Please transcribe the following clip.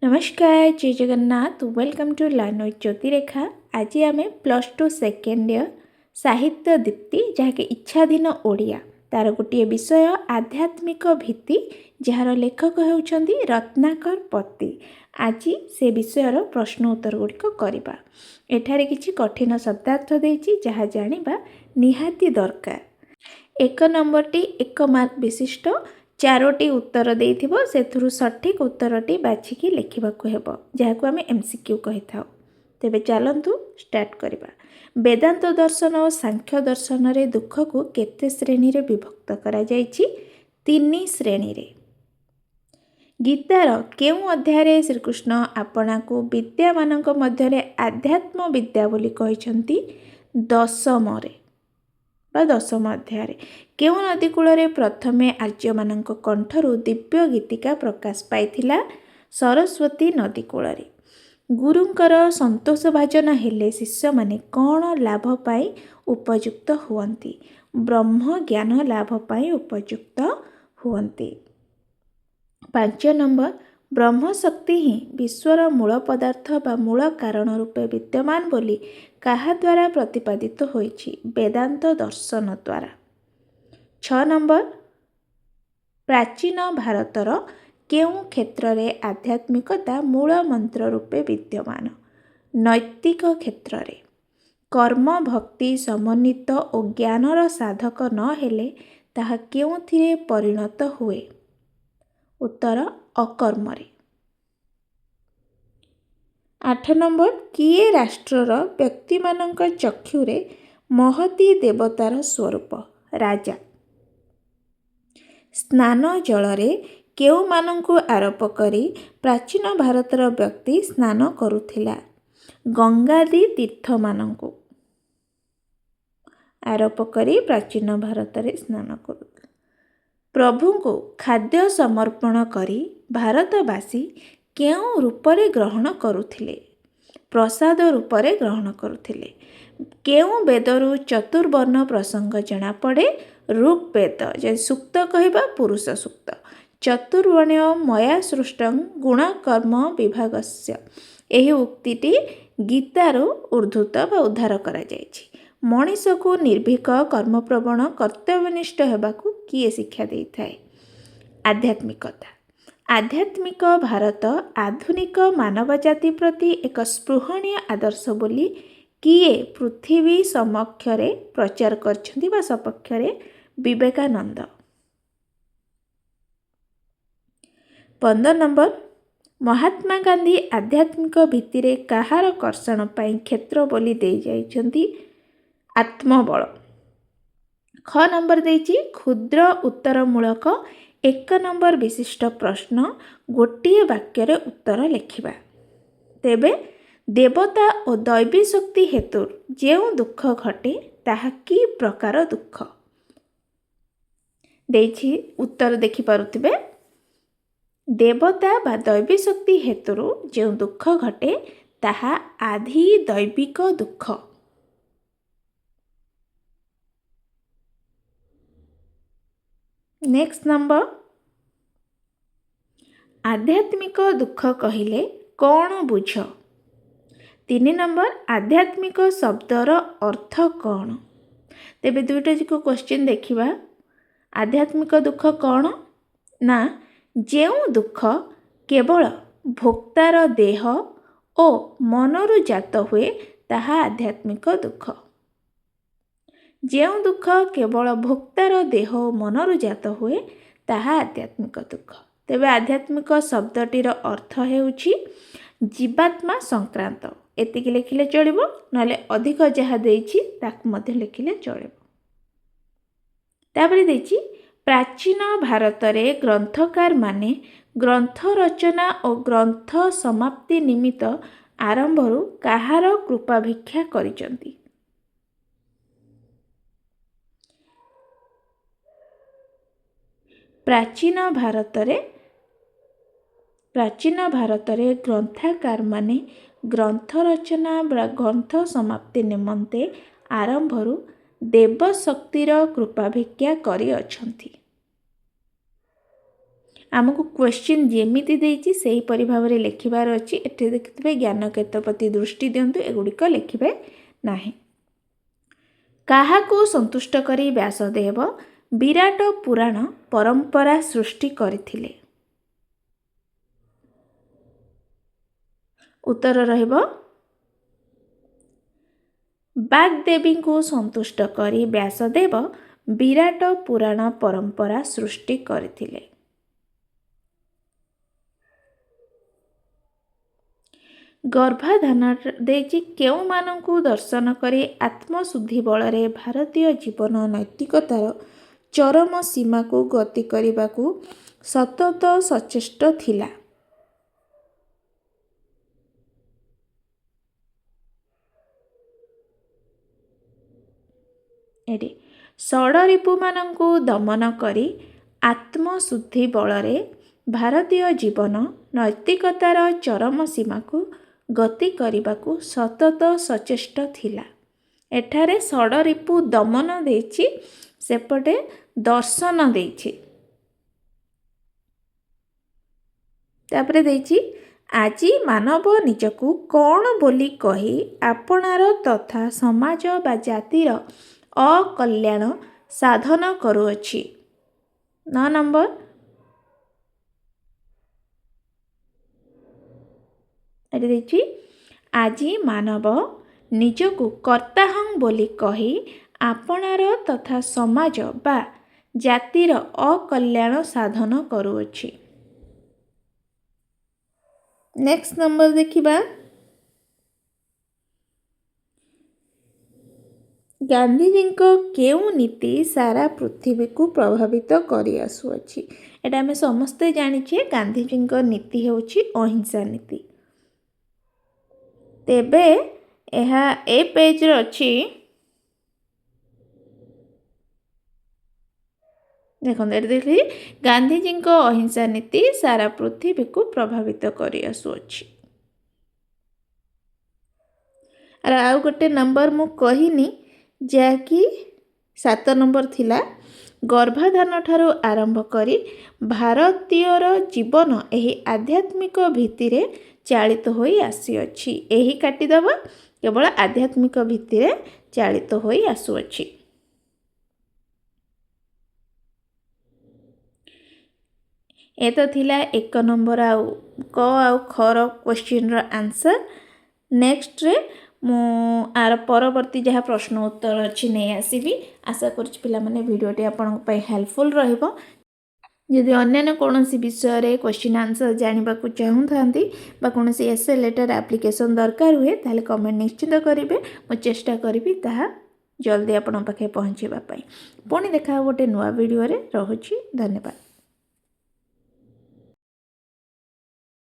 नमस्कार जय Jagannath welcome to learn with Jyotirekha. आज आम +2 सेकेंड ईयर साहित्य दीप्ति जहाँकि इच्छाधीन ओडिया तार गोटे विषय आध्यात्मिक भित्ति जार लेखक होउछंदी रत्नाकर पति। आज से विषयर प्रश्न उत्तर गुड़िक करवा। एठारे किछि कठिन शब्दार्थ देछि जहाँ जानिबा निहाती दरकार। 1 नंबरटी 1 मार्क विशिष्ट 4टी उत्तर देइथिबो सेथुरु सठिक उत्तरटी बाछिकी लिखिबाकु हेबो जहाकु आमे एमसीक्यू कहि थाउ। तेबे चलंतु स्टार्ट करिबा। वेदांत दर्शन और सांख्य दर्शन रे दुख को केते श्रेणी रे विभक्त करा जायछि? 3 श्रेणी रे। गीतार केउ अध्याय रे श्रीकृष्ण आपना को विद्या मानक मध्य रे आध्यात्म विद्या बोली कहिसंती? 10म रे बा 10म अध्याय। केउ नदी कूल प्रथमे आर्य मानक कंठरू दिव्य गीतिका प्रकाश पाइथिला? सरस्वती नदी कूल। गुरुंकर संतोष भाजन हेले शिष्य माने कौन लाभ पाई उपयुक्त हुअन्ति? ब्रह्म ज्ञान लाभ पाई उपयुक्त हुअन्ति। 5 नंबर ब्रह्म शक्ति ही विश्वर मूल पदार्थ बा मूल कारण रूपे विद्यमान बोली कहा द्वारा प्रतिपादित होइछि? वेदांत दर्शन द्वारा। 6 नंबर प्राचीन भारतर केउ क्षेत्र रे आध्यात्मिकता मूल मंत्र रूपे विद्यमान? नैतिक क्षेत्र रे। कर्म भक्ति समन्वित और ज्ञानर साधक न हेले ताहा केउथिरे परिणत हुए? उत्तर अकर्म रे। 8 नंबर किए राष्ट्रर व्यक्ति मानक चक्षुरे महती देवतार स्वरूप? राजा। स्नान जलरे केउ मानंकु आरोप करी प्राचीन भारतर व्यक्ति स्नान करुथिला? गंगादी तीर्थ मानंकु आरोप करी प्राचीन भारतरे स्नान करुथिला। प्रभु को खाद्य समर्पण करी भारतवासी केउ रूपरे ग्रहण करुथिले? प्रसाद रूपरे ग्रहण करुथिले। केउ वेदरु चतुर्वर्ण प्रसंग जना पड़े? ऋग्वेद जे सूक्त कहबा पुरुष सूक्त। चतुर्वर्ण्य मया सृष्टं गुण कर्म विभागस्य। एही उक्तिटी गीतारु उद्धृत बा उद्धार करा जायछि। मनीष को निर्भीक कर्मप्रवण कर्तव्यनिष्ठ हेबाकु किए शिक्षा देइथाय? आध्यात्मिकता। आध्यात्मिक भारत आधुनिक मानव जाति प्रति एक स्पृहणीय आदर्श बोली किए पृथ्वी समक्षरे प्रचार करछन्ति बा सपक्षरे? विवेकानंद। 15 नंबर महात्मा गांधी आध्यात्मिक भित्तिरे कहार कर्षण पाई क्षेत्र बोली दे जाइछन्ति? आत्मबल। ख नंबर देइछि क्षुद्र उत्तरमूलक 1 नंबर विशिष्ट प्रश्न गोटिए वाक्य उत्तर लिखिबा। तेबे देवता और दैवी शक्ति हेतु जेउ दुख घटे ताहा की प्रकार दुख? देछि उत्तर देखि पारुथिबे। देवता बा दैवी शक्ति हेतु जेउ दुख घटे ताहा आधि दैविक दुख। नेक्स्ट नंबर आध्यात्मिक दुख कहिले कौन बुझ? 3 नंबर आध्यात्मिक शब्दर अर्थ कौन? तेबे दुईटा जिको क्वेश्चन देखिबा। आध्यात्मिक दुख कौन ना जेउ दुख केवल भोक्तार देह ओ मनरु जात हुए ताहा आध्यात्मिक दुख। जेउ दुख केवल भोक्तार देह ओ मनरु जात हुए ताहा आध्यात्मिक दुख। तेबे आध्यात्मिक शब्दटीर अर्थ हेउछि जीवात्मा संक्रांत। एतिକି लिखिले चलिबो नले अधिक जहा देइछि ताकु मध्ये लिखिले चलिबो। तापरे देइछि प्राचीन भारत रे ग्रंथकार माने ग्रंथ रचना और ग्रंथ समाप्ति निमित्त आरंभरू कहार कृपा भिक्षा करिसंती? प्राचीन भारत रे ग्रंथकार माने ग्रंथ रचना ग्रंथ समाप्ति निमंते आरंभरू देव शक्तिर कृपा भिक्षा करि अछंती। आमको क्वेश्चन जेमिति देइछि सेही परि भाबरे लेखिबार अछि। एठे देखिथिबे ज्ञान क्षेत्र प्रति दृष्टि दियंतु एगुड़िक लेखिबे नाही। काहाकू संतुष्ट करी व्यासदेव विराट पुराण परंपरा सृष्टि करथिले? उत्तर रहिबो बाग्देवी को संतुष्ट करी व्यासदेव विराट पुराण परंपरा सृष्टि करथिले। गर्भाधान देछि केउ मानंकु दर्शन करी आत्मशुद्धि बलरे भारतीय जीवन नैतिकतार चरम सीमा को गति करिबाकू सतत सचेष्ट थिला। एडी षडरिपु मानंकु दमन करी आत्मशुद्धि बलरे भारतीय जीवन नैतिकतार चरम सीमा को गति करिबाकू सतत सचेष्ट थिला। एठारे षडरिपु दमन देछि सेपटे दर्शन देछि। तापरे देछि आजी मानव निजकू कौन बोली कही आपणार तथा समाज बा जातिर अकल्याण साधन करुअछि। 9 नंबर एटी देछि आजी मानव निजकू कर्ताहं बोली कही आपणार तथा समाज बा जातिर अकल्याण साधन करुअछि। नेक्स्ट नंबर देखिबा गांधीजी केउ नीति सारा पृथ्वी को प्रभावित करि आसुअछि? एटा हमें समस्ते जानिछे गांधीजी नीति हेउछि अहिंसा नीति। तेबे एहा ए पेज रे अछि देखो देखि गांधीजी अहिंसा नीति सारा पृथ्वी को प्रभावित करि आसुअछि। आउ गोटे नंबर मु कहिनी जाकि 7 नंबर थिला गर्भाधान ठारू आरंभ करी भारतीयर जीवन एही आध्यात्मिक भित्तिरे चालित होई आसीअछि। एही काटिदबा केवल आध्यात्मिक भित्तिरे चालित होई आसुअछि। ए तो थिला 1 नंबर आउ क आउ खर क्वेश्चन रो आंसर। नेक्स्ट रे मु आर परवर्ती जहाँ प्रश्न उत्तर अच्छी नहीं आसबि। आशा करुछि पिला माने वीडियोटी आपन पय हेल्पफुल रहइबो। यदि अन्य कौन विषय रे क्वेश्चन आंसर जानवा चाहूँ बा कौन एसे लेटर एप्लिकेशन दरकार हुए ताले कमेंट निश्चित करेंगे। मु चेष्टा करी ताहा जल्दी आपण पाखे पहुँचेबा पई। पुणी देखा गोटे नुआ वीडियो रे। रहुछि धन्यवाद।